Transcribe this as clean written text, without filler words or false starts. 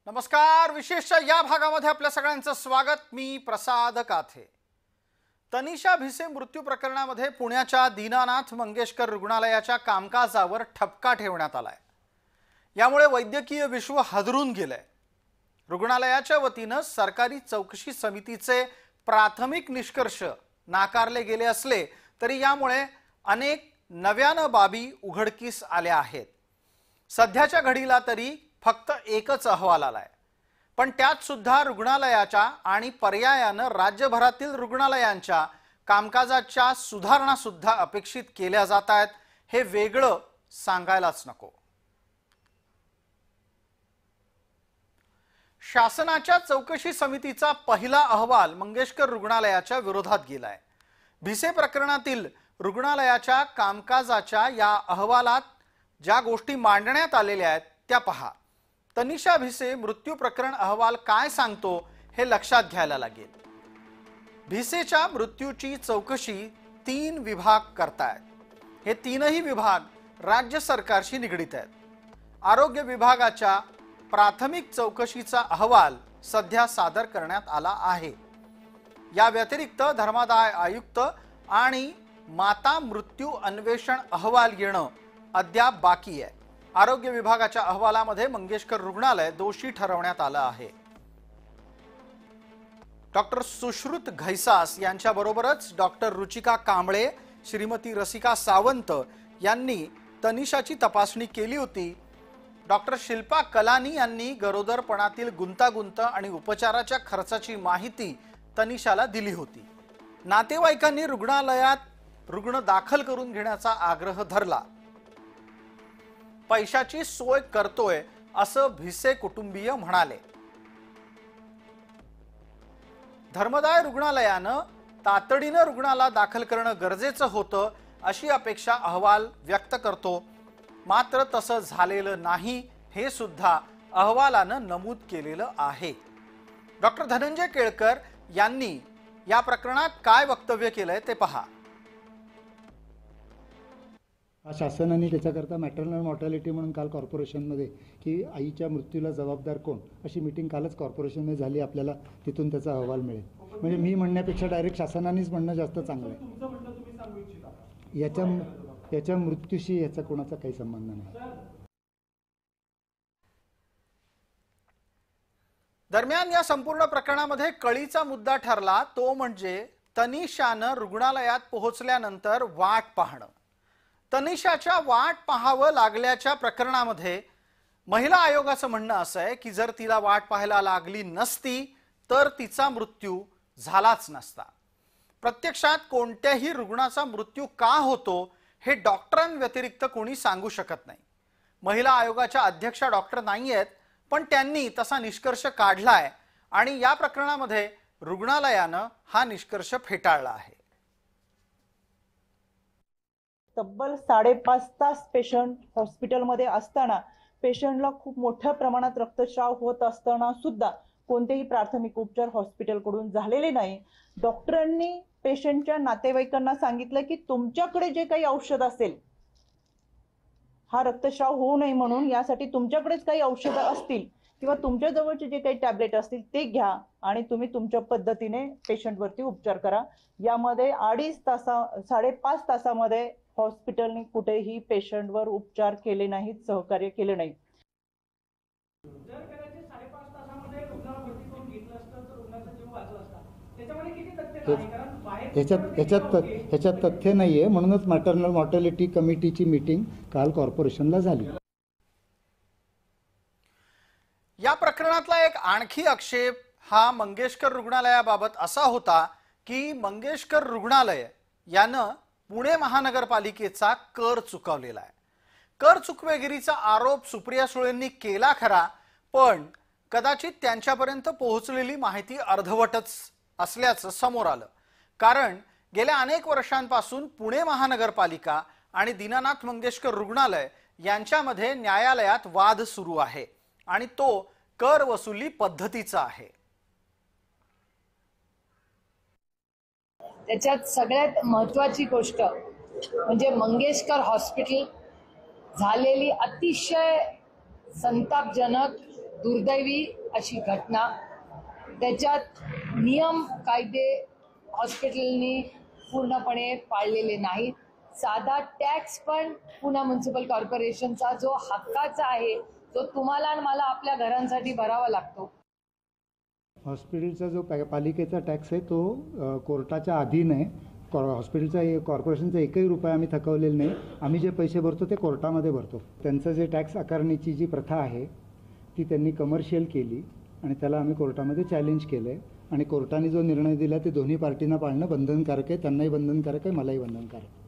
नमस्कार. विशेषच्या या भागामध्ये आपल्या सगळ्यांचं स्वागत. मी प्रसाद काथे. तनिषा भिसे मृत्यू प्रकरणामध्ये पुण्याच्या दीनानाथ मंगेशकर रुग्णालयाच्या कामकाजावर ठपका ठेवण्यात आलाय. यामुळे वैद्यकीय विश्व हादरून गेलंय. रुग्णालयाच्या वतीनं सरकारी चौकशी समितीचे प्राथमिक निष्कर्ष नाकारले गेले असले तरी यामुळे अनेक नव्यानं बाबी उघडकीस आल्या आहेत. सध्याच्या घडीला तरी फक्त एकच अहवाल आलाय, पण त्यात सुद्धा रुग्णालयाच्या आणि पर्यायानं राज्यभरातील रुग्णालयांच्या कामकाजाच्या सुधारणा सुद्धा अपेक्षित केल्या जात आहेत. हे वेगळं सांगायलाच नको. शासनाच्या चौकशी समितीचा पहिला अहवाल मंगेशकर रुग्णालयाच्या विरोधात गेलाय. भिसे प्रकरणातील रुग्णालयाच्या कामकाजाच्या या अहवालात ज्या गोष्टी मांडण्यात आलेल्या आहेत त्या पहा. तनिषा भिसे मृत्यू प्रकरण अहवाल काय सांगतो हे लक्षात घ्यायला लागेल. भिसेच्या मृत्यूची चौकशी 3 विभाग करतायत. हे 3ही विभाग राज्य सरकारशी निगडीत आहेत. आरोग्य विभागाच्या प्राथमिक चौकशीचा अहवाल सध्या सादर करण्यात आला आहे. या व्यतिरिक्त धर्मादाय आयुक्त आणि माता मृत्यू अन्वेषण अहवाल येणं अद्याप बाकी आहे. आरोग्य विभागाच्या अहवालामध्ये मंगेशकर रुग्णालय दोषी ठरवण्यात आलं आहे. डॉक्टर सुश्रुत घैसास यांच्याबरोबरच डॉक्टर रुचिका कांबळे, श्रीमती रसिका सावंत यांनी तनिषाची तपासणी केली होती. डॉक्टर शिल्पा कलानी यांनी गरोदरपणातील गुंतागुंत आणि उपचाराच्या खर्चाची माहिती तनिषाला दिली होती. नातेवाईकांनी रुग्णालयात रुग्ण दाखल करून घेण्याचा आग्रह धरला. पैशाची सोय करतोय असं भिसे कुटुंबीय म्हणाले. धर्मदाय रुग्णालयानं तातडीनं रुग्णाला दाखल करणं गरजेचं होतं अशी अपेक्षा अहवाल व्यक्त करतो. मात्र तसं झालेलं नाही हे सुद्धा अहवालानं नमूद केलेलं आहे. डॉक्टर धनंजय केळकर यांनी या प्रकरणात काय वक्तव्य केलंय ते पहा. शासनाने त्याच्याकरता मॅटर्नल मॉर्टॅलिटी म्हणून काल कॉर्पोरेशनमध्ये की आईच्या मृत्यूला जबाबदार कोण अशी मीटिंग कालच कॉर्पोरेशनमध्ये झाली. आपल्याला तिथून त्याचा अहवाल मिळेल. म्हणजे मी म्हणण्यापेक्षा डायरेक्ट शासनानेच म्हणणं जास्त चांगलं आहे. याच्या मृत्यूशी याचा कोणाचा काही संबंध नाही. दरम्यान या संपूर्ण प्रकरणामध्ये कळीचा मुद्दा ठरला तो म्हणजे तनिषानं रुग्णालयात पोहोचल्यानंतर वाट पाहणं. तनिषाच्या वाट पाहावं लागल्याच्या प्रकरणामध्ये महिला आयोगाचं म्हणणं असं आहे की जर तिला वाट पाहायला लागली नसती तर तिचा मृत्यू झालाच नसता. प्रत्यक्षात कोणत्याही रुग्णाचा मृत्यू का होतो हे डॉक्टरांव्यतिरिक्त कोणी सांगू शकत नाही. महिला आयोगाच्या अध्यक्षा डॉक्टर नाही आहेत, पण त्यांनी तसा निष्कर्ष काढलाय आणि या प्रकरणामध्ये रुग्णालयानं हा निष्कर्ष फेटाळला आहे. तब्बल 5.5 तास पेशंट हॉस्पिटलमध्ये असताना पेशंटला खूप मोठ्या प्रमाणात रक्तस्राव होत असताना सुद्धा कोणतेही प्राथमिक उपचार हॉस्पिटलकडून झालेले नाही. डॉक्टरांनी पेशंटच्या नातेवाईकांना सांगितलं की तुमच्याकडे जे काही औषध असेल, हा रक्तस्राव होऊ नये म्हणून यासाठी तुमच्याकडेच काही औषधं असतील किंवा तुमच्या जवळचे जे काही टॅबलेट असतील ते घ्या आणि तुम्ही तुमच्या पद्धतीने पेशंटवरती उपचार करा. यामध्ये 5.5 तासामध्ये हॉस्पिटलने कुठेही पेशंटवर उपचार केले नाहीत, सहकार्य केले नाही. ह्याच्यात तथ्य नाहीये. म्हणूनच मॅटर्नल मॉर्टॅलिटी कमिटीची मीटिंग काल कॉर्पोरेशनला झाली. या प्रकरणातला एक आणखी आक्षेप हा मंगेशकर रुग्णालयाबाबत असा होता की मंगेशकर रुग्णालय यानं पुणे महानगरपालिकेचा कर चुकवलेला आहे. कर चुकवेगिरीचा आरोप सुप्रिया सुळेंनी केला खरा, पण कदाचित त्यांच्यापर्यंत पोहोचलेली माहिती अर्धवटच असल्याचं समोर आलं. कारण गेल्या अनेक वर्षांपासून पुणे महानगरपालिका आणि दीनानाथ मंगेशकर रुग्णालय यांच्यामध्ये न्यायालयात वाद सुरू आहे आणि तो कर वसुली पद्धतीचा आहे. त्याच्यात सगळ्यात महत्त्वाची गोष्ट म्हणजे मंगेशकर हॉस्पिटल झालेली अतिशय संतापजनक दुर्दैवी अशी घटना. त्याच्यात नियम कायदे हॉस्पिटलनी पूर्णपणे पाळलेले नाहीत. साधा टॅक्स पण पुणे म्युन्सिपल कॉर्पोरेशनचा जो हक्काचा आहे, जो तुम्हाला आणि मला आपल्या घरांसाठी भरावा लागतो. हॉस्पिटलचा जो पालिकेचा टॅक्स आहे तो कोर्टाच्या अधीन आहे. हॉस्पिटलचा कॉर्पोरेशनचा एकही रुपया आम्ही थकवलेला नाही. आम्ही जे पैसे भरतो ते कोर्टामध्ये भरतो. त्यांचं जे टॅक्स आकारण्याची जी प्रथा आहे ती त्यांनी कमर्शियल केली आणि त्याला आम्ही कोर्टामध्ये चॅलेंज केलं आहे. आणि कोर्टाने जो निर्णय दिला ते दोन्ही पार्टींना पाळणं बंधनकारक आहे. त्यांनाही बंधनकारक आहे, मलाही बंधनकारक आहे.